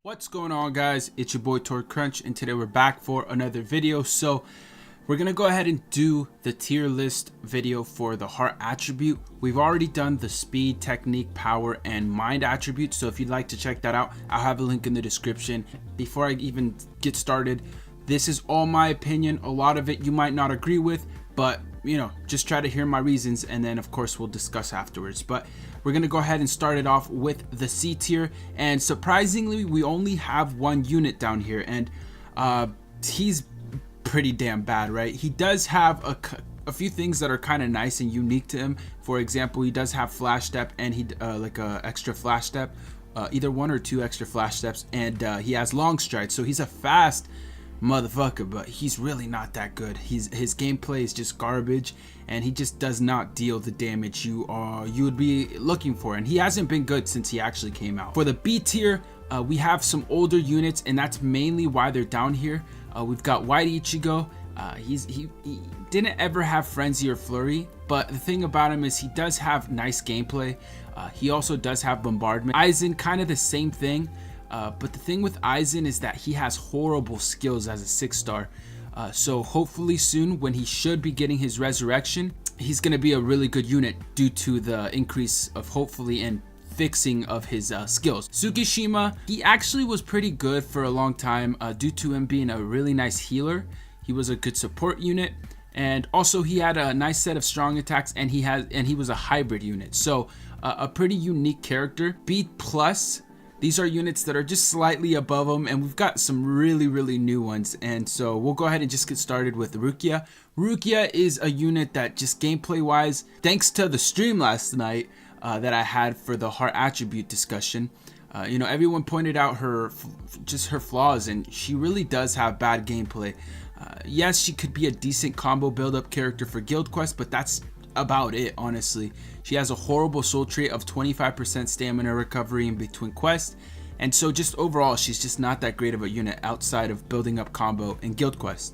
What's going on, guys? It's your boy Tor Crunch, and today we're back for another video. So we're gonna go ahead and do the tier list video for the heart attribute. We've already done the speed, technique, power, and mind attributes, so if you'd like to check that out, I'll have a link in the description. Before I even get started, this is all my opinion. A lot of it you might not agree with, but you know, just try to hear my reasons, and then of course we'll discuss afterwards. But we're gonna go ahead and start it off with the C tier, and surprisingly we only have one unit down here, and he's pretty damn bad, right? He does have a few things that are kind of nice and unique to him. For example, he does have flash step, and he like a extra flash step, either one or two extra flash steps, and he has long stride, so he's a fast motherfucker, but he's really not that good. His gameplay is just garbage, and he just does not deal the damage you would be looking for, and he hasn't been good since he actually came out. For the B tier, we have some older units, and that's mainly why they're down here. We've got White Ichigo. He didn't ever have Frenzy or Flurry, but the thing about him is he does have nice gameplay. He also does have Bombardment. Aizen, kind of the same thing. But the thing with Aizen is that he has horrible skills as a 6-star. So hopefully soon, when he should be getting his resurrection, he's going to be a really good unit due to the increase of hopefully and fixing of his skills. Tsukishima, he actually was pretty good for a long time due to him being a really nice healer. He was a good support unit, and also he had a nice set of strong attacks, and he was a hybrid unit. So a pretty unique character. B plus. These are units that are just slightly above them, and we've got some really new ones. And so we'll go ahead and just get started with Rukia. Rukia is a unit that just gameplay wise, thanks to the stream last night that I had for the heart attribute discussion, you know, everyone pointed out her flaws, and she really does have bad gameplay. Yes, she could be a decent combo build-up character for Guild Quest, but that's about it, honestly. She has a horrible soul trait of 25% stamina recovery in between quests, and so just overall she's just not that great of a unit outside of building up combo in Guild Quest.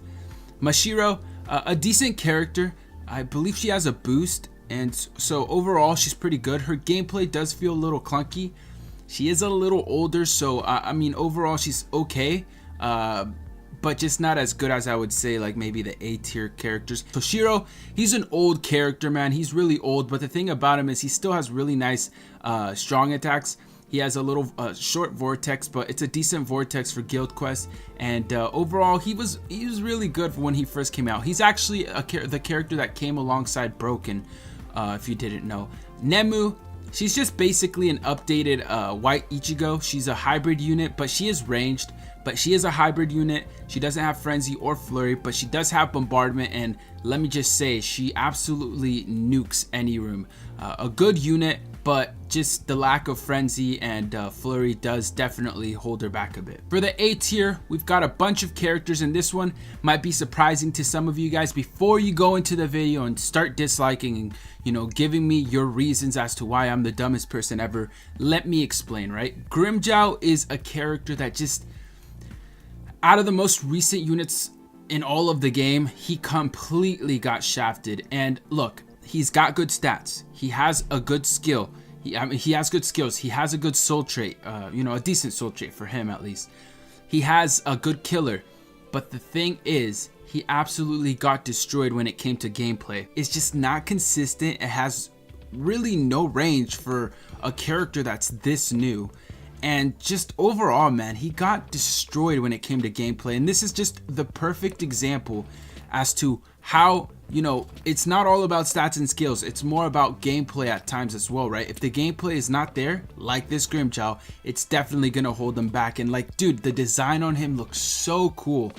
Mashiro, a decent character. I believe she has a boost, and so overall she's pretty good. Her gameplay does feel a little clunky. She is a little older, so I mean overall she's okay, but just not as good as I would say like maybe the A tier characters. Toshiro, he's an old character, man. He's really old, but the thing about him is he still has really nice strong attacks. He has a little short vortex, but it's a decent vortex for Guild Quest, and overall he was really good for when he first came out. He's actually the character that came alongside Broken, if you didn't know. Nemu, she's just basically an updated White Ichigo. She's a hybrid unit, but she is ranged. But she is a hybrid unit. She doesn't have Frenzy or Flurry, but she does have Bombardment, and let me just say, she absolutely nukes any room. A good unit, but just the lack of Frenzy and Flurry does definitely hold her back a bit. For the A tier, we've got a bunch of characters, and this one might be surprising to some of you guys. Before you go into the video and start disliking and, you know, giving me your reasons as to why I'm the dumbest person ever, let me explain, right? Grimmjow is a character that just, out of the most recent units in all of the game, he completely got shafted. And look, he's got good stats. He has a good skill. He has good skills. He has a good soul trait, you know, a decent soul trait for him at least. He has a good killer. But the thing is, he absolutely got destroyed when it came to gameplay. It's just not consistent. It has really no range for a character that's this new. And just overall, man, he got destroyed when it came to gameplay. And this is just the perfect example as to how, you know, it's not all about stats and skills. It's more about gameplay at times as well, right? If the gameplay is not there, like this Grimmjow, it's definitely going to hold them back. And like, dude, the design on him looks so cool,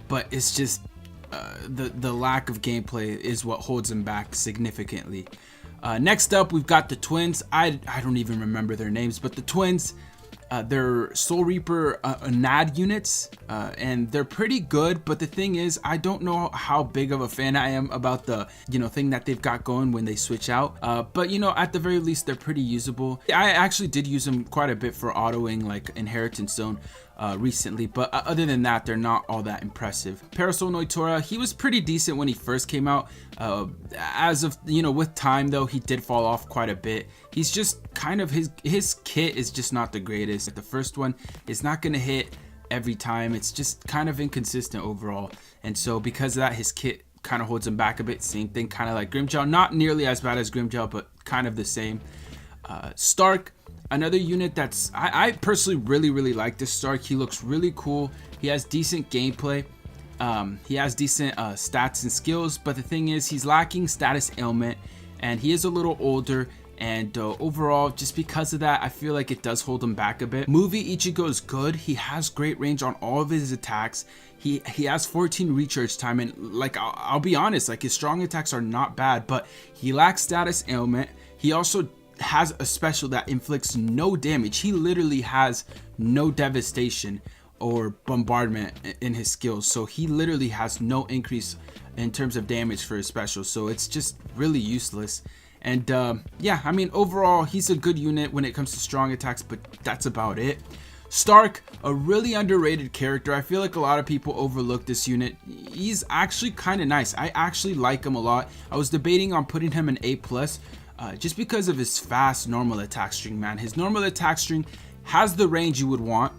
but it's just the lack of gameplay is what holds him back significantly. Next up, we've got the twins. I don't even remember their names, but the twins, they're Soul Reaper NAD units, and they're pretty good. But the thing is, I don't know how big of a fan I am about the, you know, thing that they've got going when they switch out. But you know, at the very least, they're pretty usable. I actually did use them quite a bit for autoing like Inheritance Zone recently, but other than that, they're not all that impressive. Parasol Noitora, he was pretty decent when he first came out. As of, you know, with time though, he did fall off quite a bit. He's just kind of, his kit is just not the greatest. this. The first one is not going to hit every time. It's just kind of inconsistent overall. And so because of that, his kit kind of holds him back a bit. Same thing, kind of like Grimjaw. Not nearly as bad as Grimjaw, but kind of the same. Stark, another unit that's I personally really like this Stark. He looks really cool. He has decent gameplay. He has decent stats and skills, but the thing is he's lacking status ailment, and he is a little older, and overall, just because of that, I feel like it does hold him back a bit. Movie Ichigo is good. He has great range on all of his attacks. He has 14 recharge time, and like I'll be honest, like his strong attacks are not bad, but he lacks status ailment. He also has a special that inflicts no damage. He literally has no devastation or bombardment in his skills, so he literally has no increase in terms of damage for his special, so it's just really useless. And yeah, I mean, overall he's a good unit when it comes to strong attacks, but that's about it. Stark, a really underrated character. I feel like a lot of people overlook this unit. He's actually kind of nice. I actually like him a lot. I was debating on putting him in A+, just because of his fast normal attack string, man. His normal attack string has the range you would want.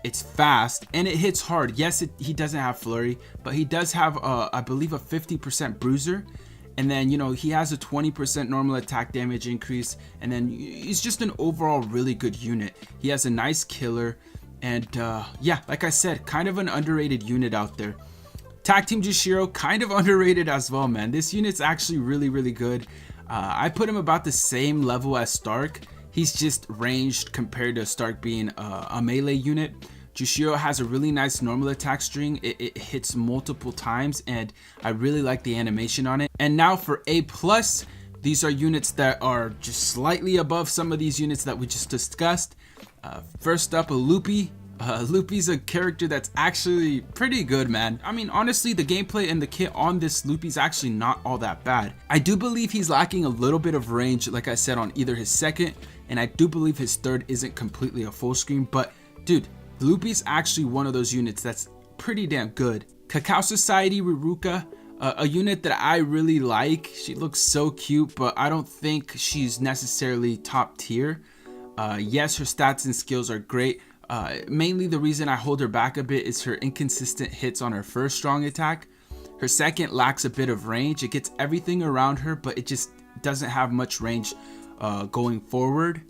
It's fast and it hits hard. Yes, he doesn't have flurry, but he does have I believe a 50% bruiser, and then you know he has a 20% normal attack damage increase, and then he's just an overall really good unit. He has a nice killer, and yeah, like I said, kind of an underrated unit out there. Tag Team Jushiro, kind of underrated as well, man. This unit's actually really good. I put him about the same level as Stark. He's just ranged compared to Stark being a melee unit. Jushiro has a really nice normal attack string. It hits multiple times, and I really like the animation on it. And now for A+, these are units that are just slightly above some of these units that we just discussed. First up, a Loopy. Loopy's a character that's actually pretty good, man. I mean, honestly, the gameplay and the kit on this Loopy's actually not all that bad. I do believe he's lacking a little bit of range, like I said, on either his second, and I do believe his third isn't completely a full screen, but dude, Loopy's actually one of those units that's pretty damn good. Cacao Society Riruka, a unit that I really like. She looks so cute, but I don't think she's necessarily top tier. Yes, her stats and skills are great. Mainly the reason I hold her back a bit is her inconsistent hits on her first strong attack. Her second lacks a bit of range. It gets everything around her, but it just doesn't have much range going forward.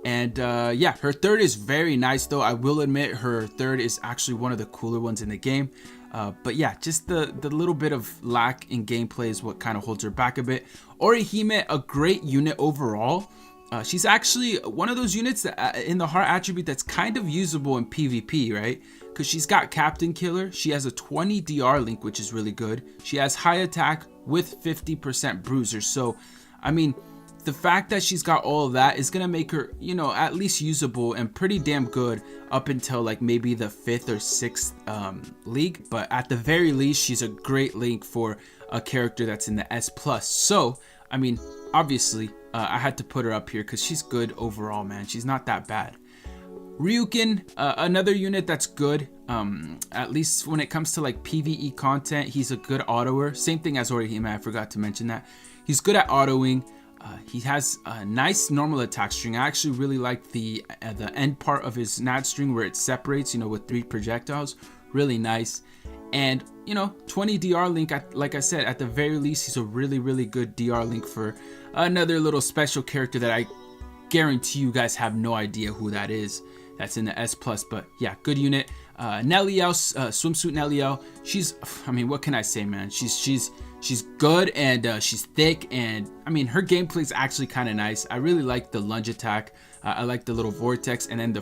And yeah, her third is very nice though. I will admit her third is actually one of the cooler ones in the game. But yeah, just the little bit of lack in gameplay is what kind of holds her back a bit. Orihime, a great unit overall. She's actually one of those units that in the heart attribute that's kind of usable in PvP, right? Because she's got Captain Killer. She has a 20 DR link, which is really good. She has high attack with 50% bruiser. So, I mean, the fact that she's got all of that is gonna make her, you know, at least usable and pretty damn good up until like maybe the 5th or 6th league. But at the very least, she's a great link for a character that's in the S+. So, I mean, obviously, I had to put her up here because she's good overall, man. She's not that bad. Ryukin, another unit that's good. At least when it comes to like PvE content, he's a good autoer. Same thing as Orihime, I forgot to mention that. He's good at autoing. He has a nice normal attack string. I actually really like the end part of his nat string where it separates, you know, with 3 projectiles. Really nice. And, you know, 20 DR link, like I said, at the very least, he's a really good DR link for another little special character that I guarantee you guys have no idea who that is. That's in the S+, but yeah, good unit. Neliel, swimsuit Neliel. She's, I mean, what can I say, man? She's good, and she's thick, and I mean, her gameplay is actually kind of nice. I really like the lunge attack. I like the little vortex, and then the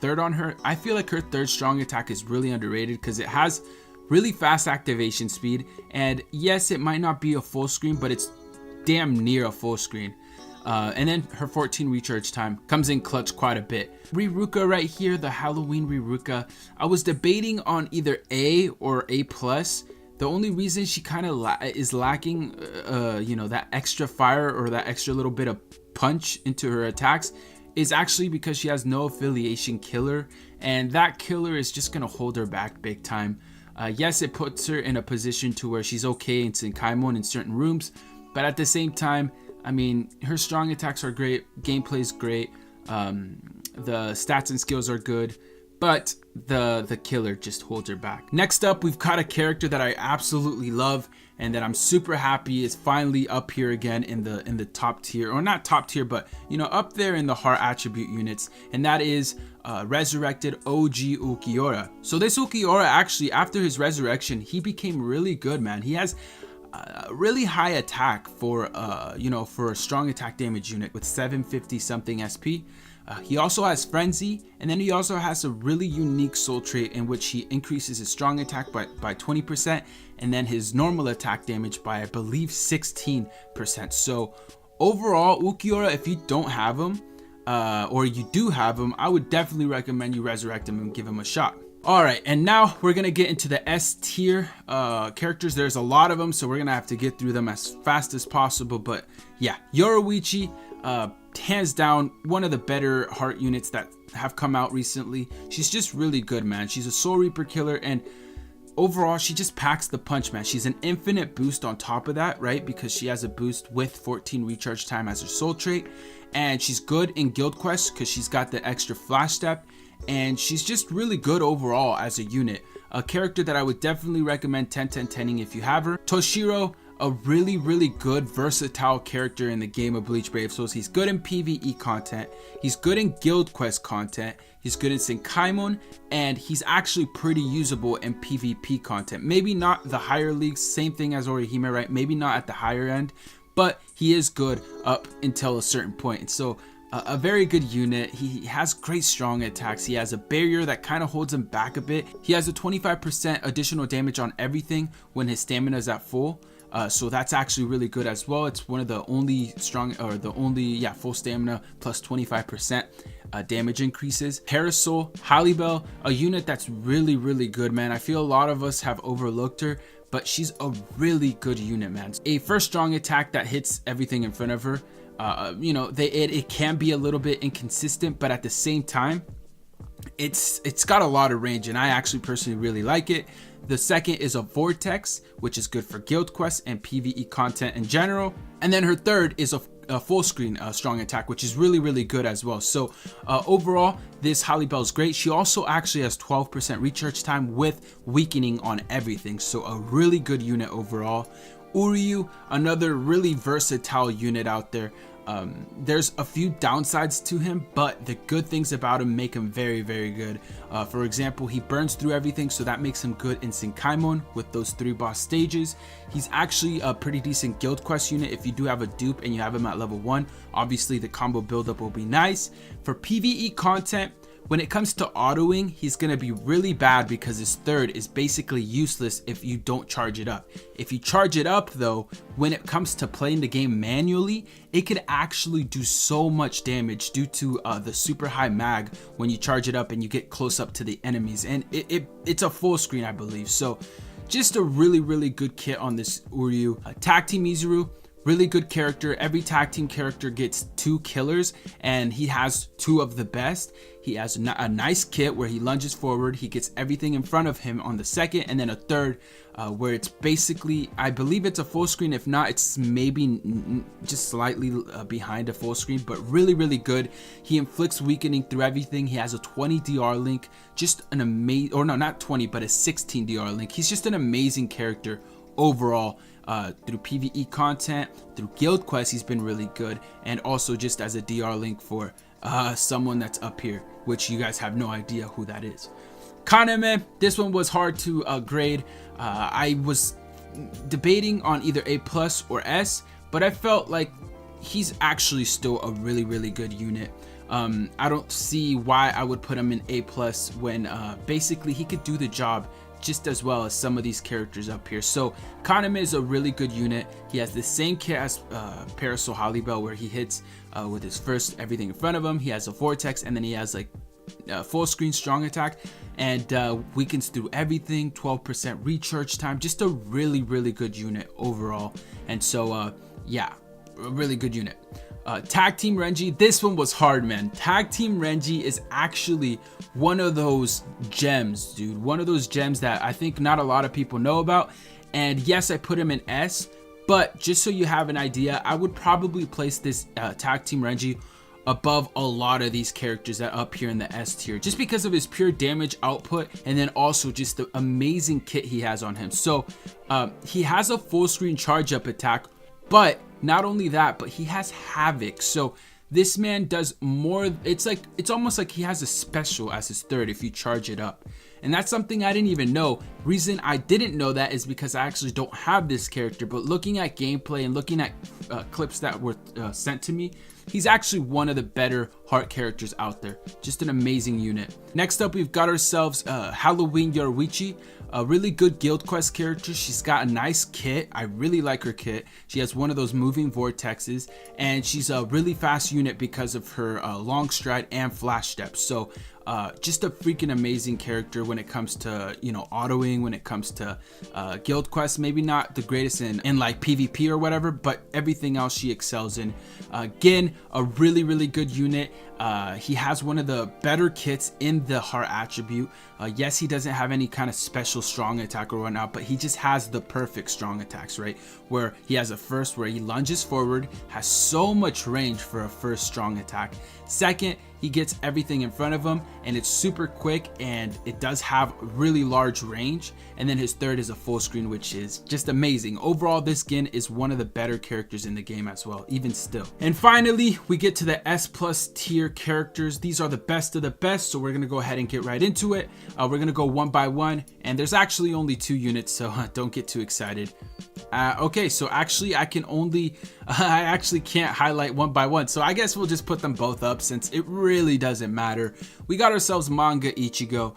third on her. I feel like her third strong attack is really underrated because it has really fast activation speed, and yes, it might not be a full screen, but it's damn near a full screen. And then her 14 recharge time comes in clutch quite a bit. Riruka right here, the Halloween Riruka. I was debating on either A or A+. The only reason she kind of is lacking, you know, that extra fire or that extra little bit of punch into her attacks is actually because she has no affiliation killer, and that killer is just gonna hold her back big time. Yes, it puts her in a position to where she's okay in Senkaimon in certain rooms, but at the same time, I mean, her strong attacks are great, gameplay is great. The stats and skills are good, but the killer just holds her back. Next up, we've got a character that I absolutely love and that I'm super happy is finally up here again in the top tier, or not top tier, but you know, up there in the heart attribute units, and that is resurrected OG Ulquiorra. So this Ulquiorra, actually, after his resurrection, he became really good, man. He has really high attack for you know, for a strong attack damage unit with 750 something SP. He also has frenzy, and then he also has a really unique soul trait in which he increases his strong attack by 20%, and then his normal attack damage by, I believe, 16%. So overall, Ulquiorra, if you don't have him, or you do have him, I would definitely recommend you resurrect him and give him a shot. Alright, and now we're gonna get into the S tier characters. There's a lot of them, so we're gonna have to get through them as fast as possible. But yeah, Yoruichi, hands down one of the better heart units that have come out recently. She's just really good, man. She's a Soul Reaper killer, and overall she just packs the punch, man. She's an infinite boost on top of that, right? Because she has a boost with 14 recharge time as her soul trait, and she's good in guild quests because she's got the extra flash step, and she's just really good overall as a unit. A character that I would definitely recommend 10-10-10ing if you have her. Toshiro, a really good versatile character in the game of Bleach Brave Souls. He's good in PvE content, he's good in guild quest content, he's good in Senkaimon, and he's actually pretty usable in PvP content. Maybe not the higher leagues, same thing as Orihime, right? Maybe not at the higher end, but he is good up until a certain point. And so a very good unit. He has great strong attacks. He has a barrier that kind of holds him back a bit. He has a 25% additional damage on everything when his stamina is at full. So that's actually really good as well. It's one of the only full stamina plus 25% damage increases. Parasol, Halibel, a unit that's really good, man. I feel a lot of us have overlooked her, but she's a really good unit, man. A first strong attack that hits everything in front of her. You know, it can be a little bit inconsistent, but at the same time, it's got a lot of range, and I actually personally really like it. The second is a Vortex, which is good for guild quests and PvE content in general. And then her third is a full screen strong attack, which is really good as well. So overall, this Halibel is great. She also actually has 12% recharge time with weakening on everything, so a really good unit overall. Uryu, another really versatile unit out there. There's a few downsides to him, but the good things about him make him very good. For example, he burns through everything, so that makes him good in Senkaimon with those 3 boss stages. He's actually a pretty decent guild quest unit if you do have a dupe and you have him at level 1. Obviously the combo buildup will be nice. For PvE content, when it comes to autoing, he's going to be really bad because his third is basically useless if you don't charge it up. If you charge it up though, when it comes to playing the game manually, it could actually do so much damage due to the super high mag when you charge it up and you get close up to the enemies, and it's a full screen, I believe. So just a really good kit on this Uryu. Tag Team Izuru, really good character. Every tag team character gets 2 killers, and he has 2 of the best. He has a nice kit where he lunges forward, he gets everything in front of him on the second, and then a third where it's basically, I believe it's a full screen. If not, it's maybe just slightly behind a full screen, but really good. He inflicts weakening through everything. He has a 20 DR link, just an amazing, or no, not 20, but a 16 DR link. He's just an amazing character overall. Through PvE content, through guild quests, he's been really good, and also just as a DR link for someone that's up here, which you guys have no idea who that is. Kaname, this one was hard to grade. I was debating on either A+ or S, but I felt like he's actually still a really good unit. I don't see why I would put him in A+ when basically he could do the job just as well as some of these characters up here. So Kaname is a really good unit. He has the same kit as Parasol Halibel, where he hits with his first everything in front of him. He has a Vortex, and then he has like full screen strong attack, and weakens through everything, 12% recharge time. Just a really good unit overall. And so yeah, a really good unit. Tag Team Renji, this one was hard, man. Tag Team Renji is actually one of those gems, dude. One of those gems that I think not a lot of people know about. And yes, I put him in S, but just so you have an idea, I would probably place this Tag Team Renji above a lot of these characters that up here in the S tier, just because of his pure damage output, and then also just the amazing kit he has on him. So he has a full screen charge up attack, but not only that, but he has Havoc. So this man does more. It's almost like he has a special as his third if you charge it up. And that's something I didn't even know. Reason I didn't know that is because I actually don't have this character, but looking at gameplay and looking at clips that were sent to me, he's actually one of the better heart characters out there. Just an amazing unit. Next up, we've got ourselves Halloween Yoruichi, a really good guild quest character. She's got a nice kit. I really like her kit. She has one of those moving vortexes, and she's a really fast unit because of her long stride and flash step. So just a freaking amazing character when it comes to, you know, autoing, when it comes to guild quests. Maybe not the greatest in like PvP or whatever, but everything else she excels in. Again, a really good unit. He has one of the better kits in the heart attribute. Yes, he doesn't have any kind of special strong attack or whatnot, but he just has the perfect strong attacks, right? Where he has a first where he lunges forward, has so much range for a first strong attack. Second, he gets everything in front of him, and it's super quick, and it does have really large range. And then his third is a full screen, which is just amazing. Overall, this skin is one of the better characters in the game as well, even still. And finally, we get to the S+ tier characters. These are the best of the best, so we're gonna go ahead and get right into it. We're gonna go one by one, and there's actually only 2 units, so don't get too excited. Okay, so actually I actually can't highlight one by one, so I guess we'll just put them both up since it really doesn't matter. We got ourselves Manga Ichigo,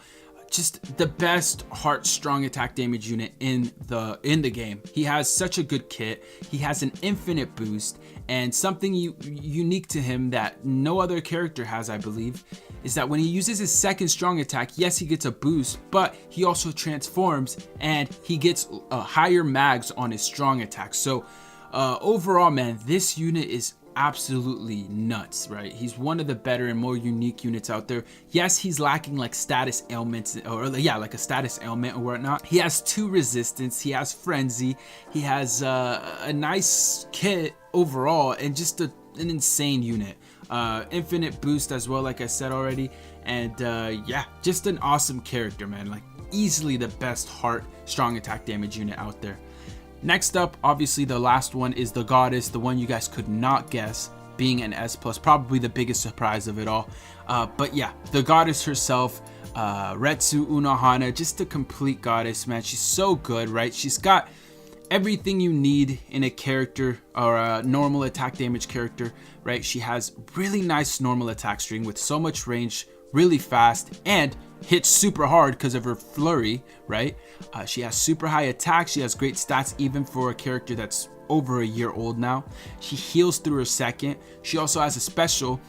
just the best heart strong attack damage unit in the game. He has such a good kit. He has an infinite boost, and something unique to him that no other character has, I believe, is that when he uses his second strong attack, yes, he gets a boost, but he also transforms and he gets higher mags on his strong attack. So overall, man, this unit is absolutely nuts, right? He's one of the better and more unique units out there. Yes, he's lacking like status ailments, or yeah, like a status ailment or whatnot. He has 2 resistance, he has frenzy, he has a nice kit overall, and just an insane unit. Infinite boost as well, like I said already, and yeah, just an awesome character, man. Like easily the best heart strong attack damage unit out there. Next up, obviously the last one is the goddess, the one you guys could not guess, being an S+, probably the biggest surprise of it all. But yeah, the goddess herself, Retsu Unohana, just a complete goddess, man. She's so good, right? She's got everything you need in a character, or a normal attack damage character, right? She has really nice normal attack string with so much range, really fast, and hits super hard because of her flurry, right? She has super high attack. She has great stats even for a character that's over a year old now. She heals through her second. She also has a special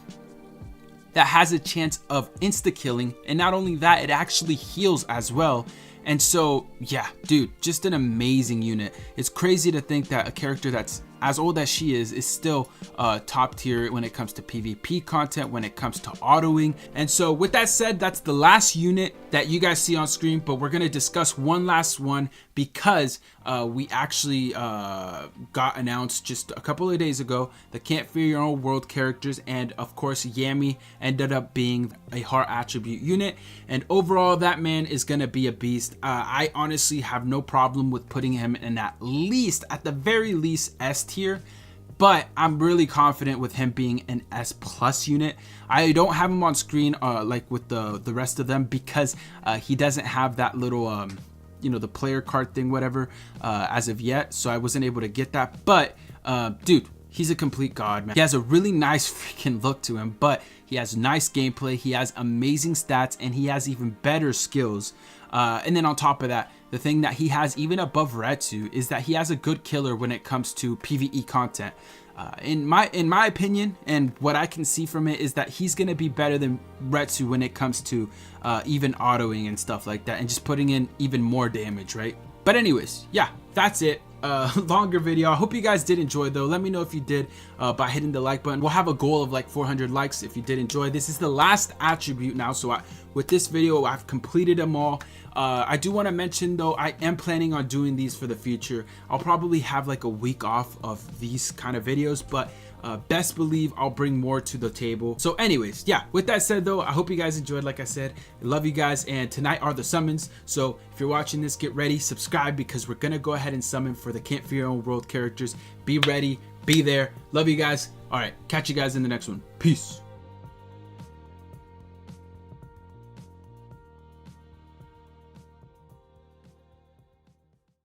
that has a chance of insta-killing, and not only that, it actually heals as well. And so yeah, dude, just an amazing unit. It's crazy to think that a character that's as old as she is still top tier when it comes to PvP content, when it comes to autoing. And so with that said, that's the last unit that you guys see on screen, but we're gonna discuss one last one because we actually got announced just a couple of days ago the Can't Fear Your Own World characters, and of course Yammy ended up being a heart attribute unit, and overall that man is gonna be a beast. I honestly have no problem with putting him in at the very least S tier, but I'm really confident with him being an S+ unit. I don't have him on screen like with the rest of them because he doesn't have that little you know, the player card thing, whatever, as of yet, so I wasn't able to get that. But dude, he's a complete god, man. He has a really nice freaking look to him, but he has nice gameplay, he has amazing stats, and he has even better skills. And then on top of that, the thing that he has even above Retsu is that he has a good killer when it comes to PvE content. In my opinion, and what I can see from it, is that he's gonna be better than Retsu when it comes to even autoing and stuff like that, and just putting in even more damage, right? But anyways, yeah, that's it. Longer video. I hope you guys did enjoy though. Let me know if you did by hitting the like button. We'll have a goal of like 400 likes if you did enjoy. This is the last attribute now, so with this video I've completed them all. I do want to mention though, I am planning on doing these for the future. I'll probably have like a week off of these kind of videos, but best believe I'll bring more to the table. So anyways, yeah, with that said though, I hope you guys enjoyed. Like I said, I love you guys, and tonight are the summons. So if you're watching this, get ready, subscribe, because we're gonna go ahead and summon for the Can't Fear Your Own World characters. Be ready, be there. Love you guys. All right, catch you guys in the next one. Peace.